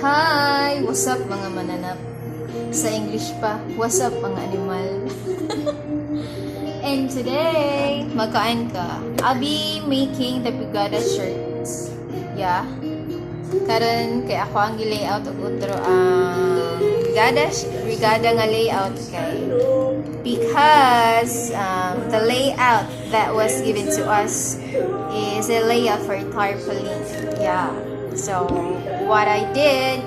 Hi! What's up mga mananap? Sa English pa, what's up mga animal? And today, magkain ka. I'll be making the brigada shirts. Yeah. Karon kay ako ang gi-layout og outro ang brigada nga layout kay because the layout that was given to us is a layout for tarpaulin. Yeah. So what I did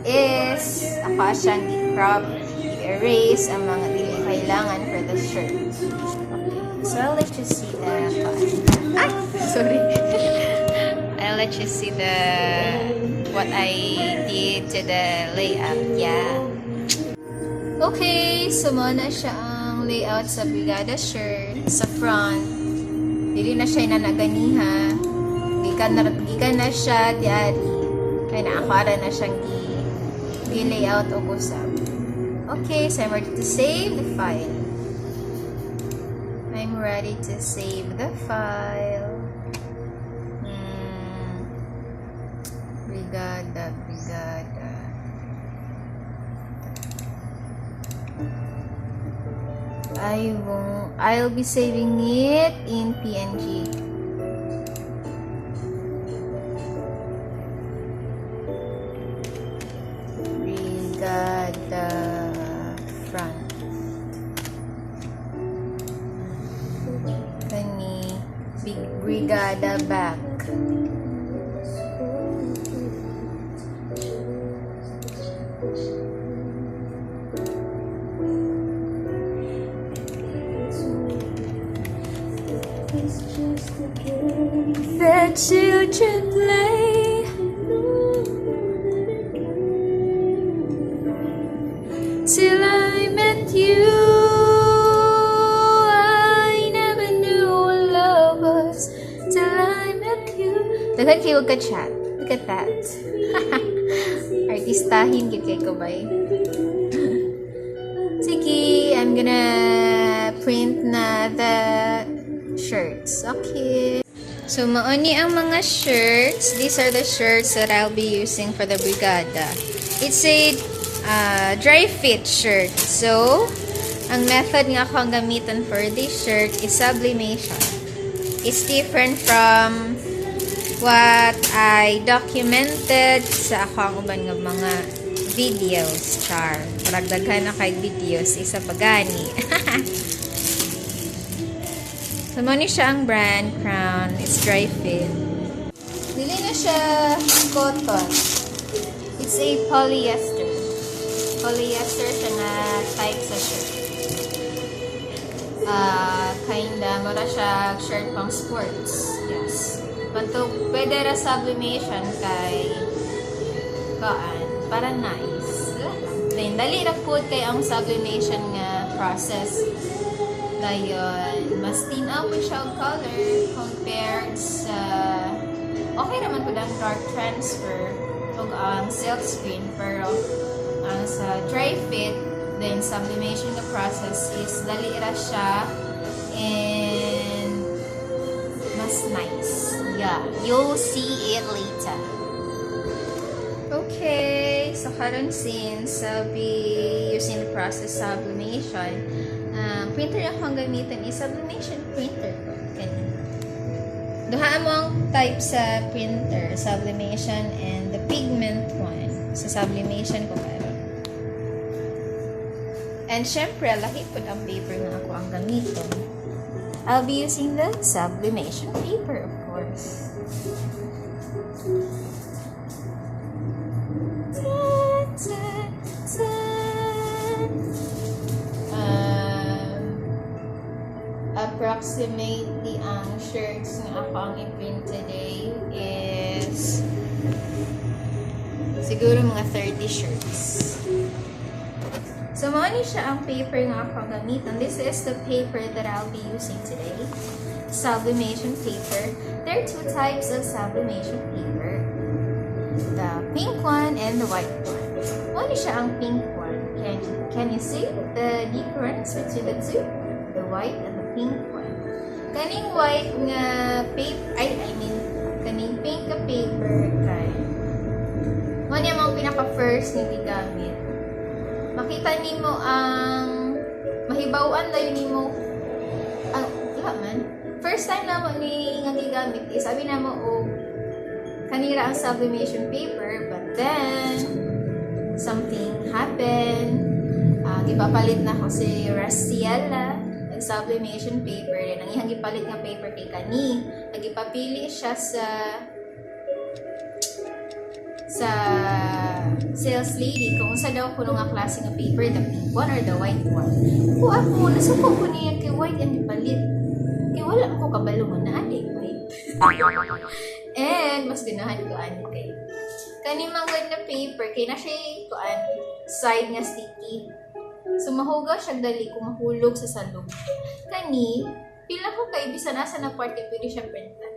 is ako siyang i-crop, i-erase ang mga dili kailangan for the shirt. Okay. So I'll let you see the sorry. I'll let you see what I did to the layout. Yeah. Okay, so na siya ang layout sa brigada shirt sa front. Dili na siya inanaganiha. Gikan na siya diari. Kaya naakara na siyang i-layout o kusap. Okay, so I'm ready to save the file. I'm ready to save the file. Brigada. I'll be saving it in PNG. Brigada front. Kani big brigada back. The children play till I met you. I never knew what love was till I met you. Daghan kayo ka chat. Look at that. Artistahin gid kay ko bay. Sige, I'm gonna print na the shirts. Okay. So, mauni ang mga shirts. These are the shirts that I'll be using for the brigada. It's a dry fit shirt. So, ang method nga akong gamitan for this shirt is sublimation. It's different from what I documented sa akong uban nga mga videos. Char. Paragdaghan na kay videos. Isa pagani. So, muna siya ang brand, Crown. It's dry fit. Dili na siya cotton. It's a polyester. Polyester siya na type sa shirt. Mura siya shirt pang sports. Yes. Panto, pwede ra sublimation kay kaan. Para nice. Then, dali ra po kay ang sublimation nga process. Dayon, mas tinaw po siya ang color compared sa okay naman po ang dark transfer o ang silk screen, pero ang sa dry fit then sublimation na process is dali ra siya and mas nice. Yeah, you'll see it later. Okay, so karon since I'll be using the process sublimation, printer akong gamitin is sublimation printer ko. Duhaan mo ang type sa printer, sublimation and the pigment one. Sa sublimation ko karon. And syempre, laki po ang paper na ako ang gamitin. I'll be using the sublimation paper, of course. Approximately ang shirts na ako ang i-print today is siguro mga 30 shirts. So, muna siya ang paper nga ako gamitin. This is the paper that I'll be using today. Sublimation paper. There are two types of sublimation paper. The pink one and the white one. Muna siya ang pink one. Can you see the difference between the two? The white and the pink one. Kaning white nga paper, kaning pink nga paper kay man yung mga pinaka-first nga gigamit. Makita nimo ang mahibawan dayon nimo ang wala man. First time na mo ni nga gigamit is sabi na mo kanira ang sublimation paper, but then something happened. Gipapalit na ko si Rastiela ng sublimation paper. Then ang iyang gipalit nga paper kay kani. Nagipapili siya sa sales lady kung unsa daw kuno nga klase nga paper, the pink one or the white one. Ako nasuko ko niya kay white ang gipalit. Kay wala ko kabalo mo na ani white. And mas ganahan ko ani kay kani manggod na paper kay na siya kuan side nga sticky. So mahuga siya dali kung mahulog sa salog. Kani pila ko kay bisan asa na parte pwede siya printan.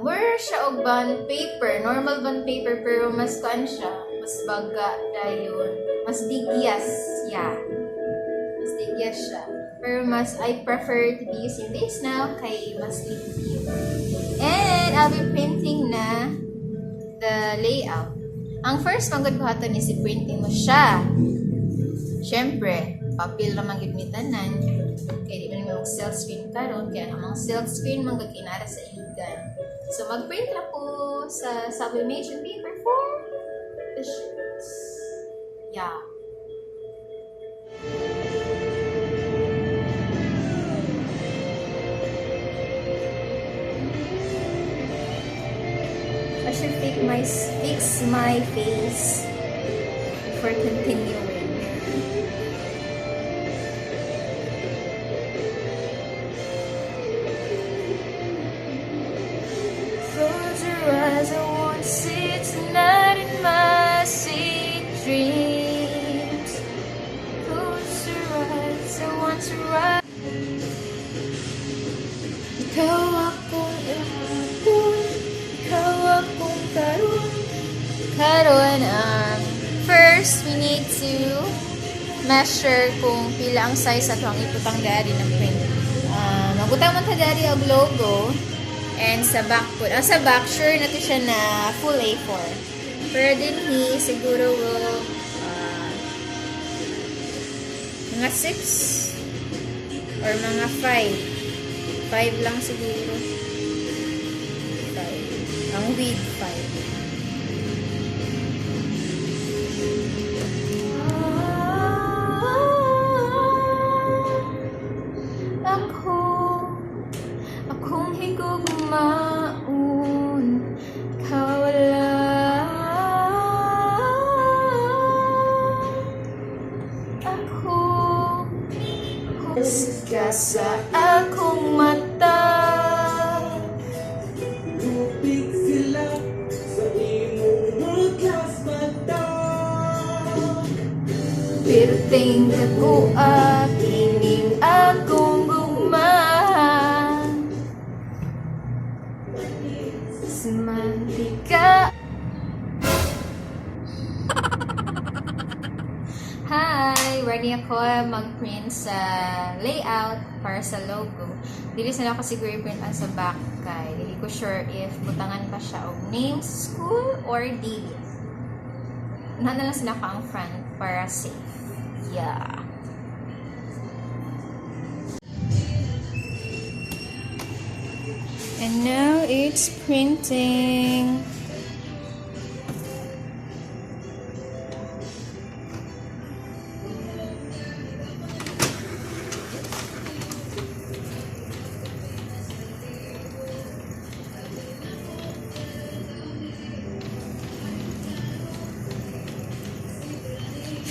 More siya og bond paper, normal bond paper pero mas kuan siya, mas baga dayon, mas digyas, yeah. Mas digyas siya. Pero mas I prefer to be using this now kay mas liquid. And I'll be printing na the layout. Ang first manggod buhaton is i-printing mo siya. Siyempre, papel naman gitmitanan. Kaya di ba naman silk screen karon kaya namang silk screen manggod kinara sa iligan. So mag-print na po sa sublimation paper for the shirts. Yeah. I should fix my face before continuing. Close your eyes, I want to see tonight in my sweet dreams. Close your eyes, I want to ride. Ikaw akong ihapon, ikaw akong karon. First, we need to measure kung pila ang size at ang iputang dari ng print. Magutang man ta dari ang logo. And sa back po. Sa back, sure na to siya na full A4. Pero din siguro will mga 6 or mga 5. 5 lang siguro. 5. Ang width 5. Akong higumaon, kawala. Ako ka sa akong mata. Lupig sila sa imong mutlas mata. Pero tingnan ko aking akong Semantika. Hi! Ready ako mag-print sa layout para sa logo. Dili sila ako siguro i-print ang sa back kay dili ko sure if butangan pa siya og name, school, or dili. Unahan na lang sila ka ang front para safe. Yeah. And now it's printing.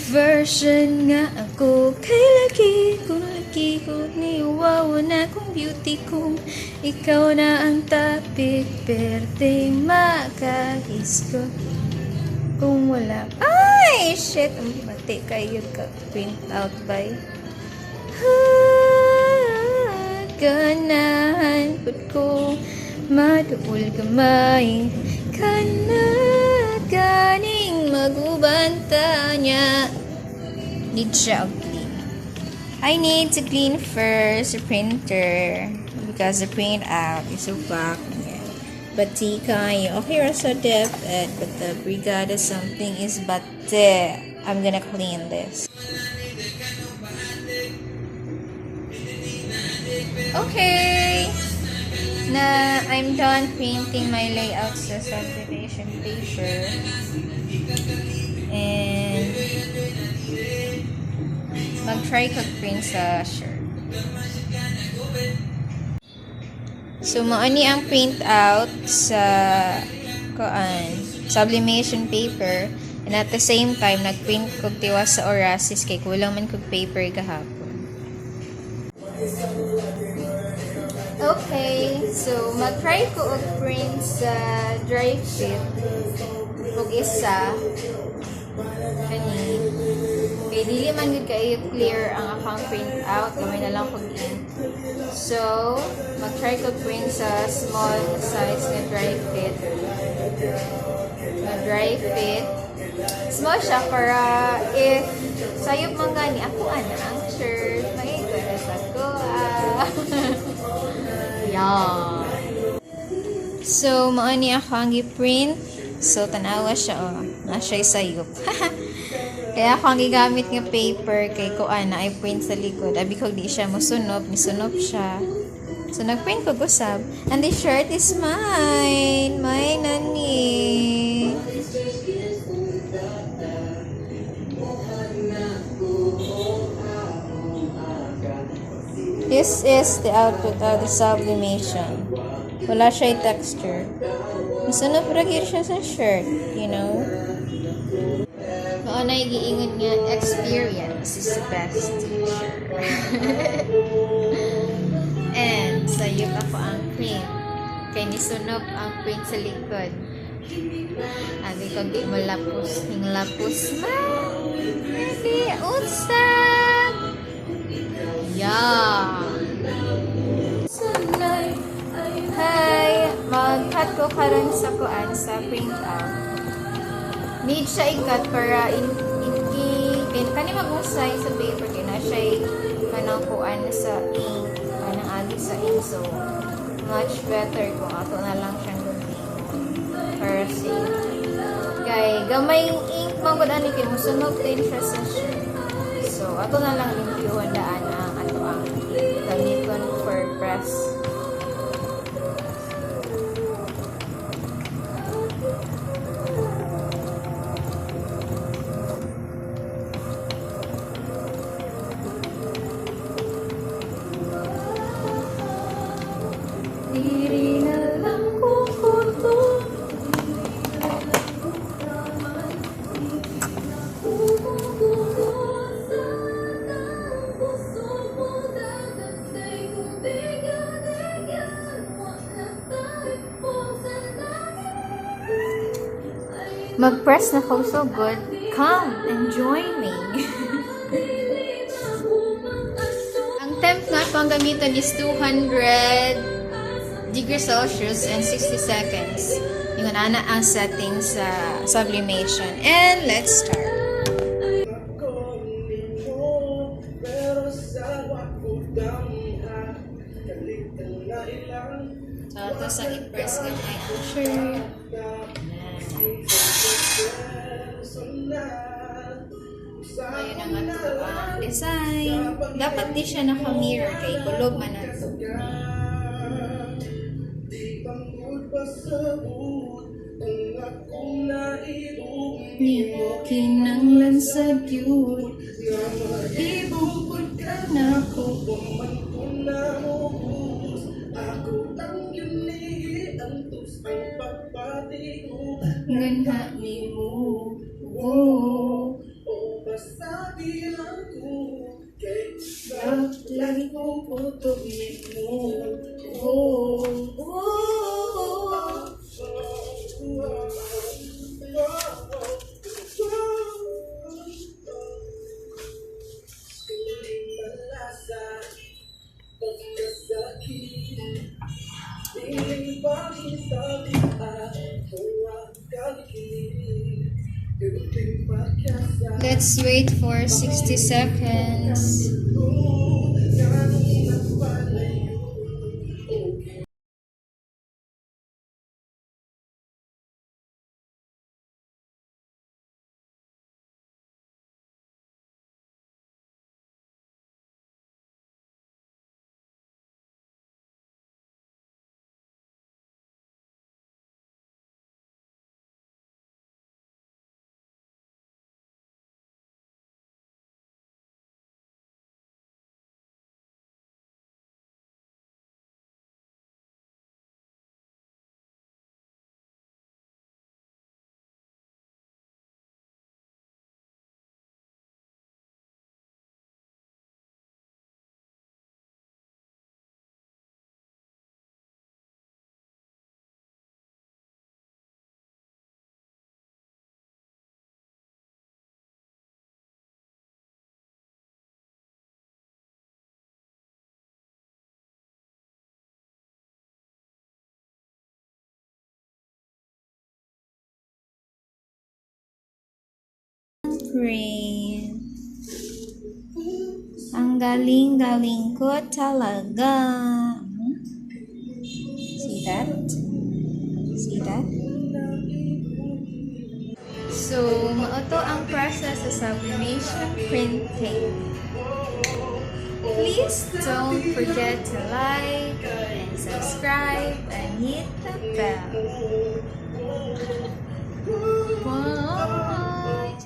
Version nga ako kay lagi ko niwawa na kong beauty kong ikaw na ang topic perde makahis ko kung wala ay shit ang mati kayo ka print out by ganahan put ko maduol gamay kana ganing magubanta niya. Need siya clean. I need to clean first the printer because the print out is so black. Batika, okay, sa DepEd, but the brigada something is bate. I'm gonna clean this. Okay! Na I'm done painting my layout sa sublimation paper. And mag-try print sa shirt. So, maani ang print out sa sublimation paper. And at the same time, nag-print kog tiwas sa Orasis kay kulang man kog paper kahapon. Okay, so mag-try ko og print sa dry fit og isa kani kay dili man gud kayo clear ang akong print out, gamay na lang kog ink. So mag-try ko print sa small size na dry fit small siya para if sayop man gani ako ang shirt may sa ko yeah. So maani ako ang gi-print. So tanawa siya na siya sayop. Kaya ako ang gigamit nga paper kay kuan na ay print sa likod. Abi ko di siya mosunop, misunop siya. So nagprint ko gusab. And the shirt is mine. Mine nani. This is the output of the sublimation. Wala siya texture. Misunop ragir siya sa shirt, you know. Mauna giingon nga experience is the best teacher. And sayop ako ang print. Kay nisunop ang print sa likod. Abi ko di mo lapos, lapos man. Hindi, usap. Yeah. Hi, mag-cut ko karon sa kuan sa print out. Need siya i-cut para kani mag-usay sa paper kay na siya kanang kuan sa ink, kanang agi sa ink, so much better kung ato na lang siyang gawin para safe. Kay gamay yung ink magud ani kay musunog din siya sa shirt. So ato na lang limpyuhan daan ang ato ang gamiton for press. Mag-press na ko so good. Come and join me. Ang temp nga pang gamitan is 200 degrees Celsius and 60 seconds. Yung ana ang settings sa sublimation. And let's start. So, ito sa i-press ganyan ang shirt. Ayun ang ato ang design. Dapat di siya naka-mirror kay kulog man nato. Nibukin ng lansad yun. Ibukod ka na ko. Ngana ni mo. Sabi lang ko kay lagi kong putuin mo. Let's wait for 60 seconds. print. Ang galing-galing ko talaga. See that? See that? So, mauto ang process sa sublimation printing. Please don't forget to like and subscribe and hit the bell. Wow.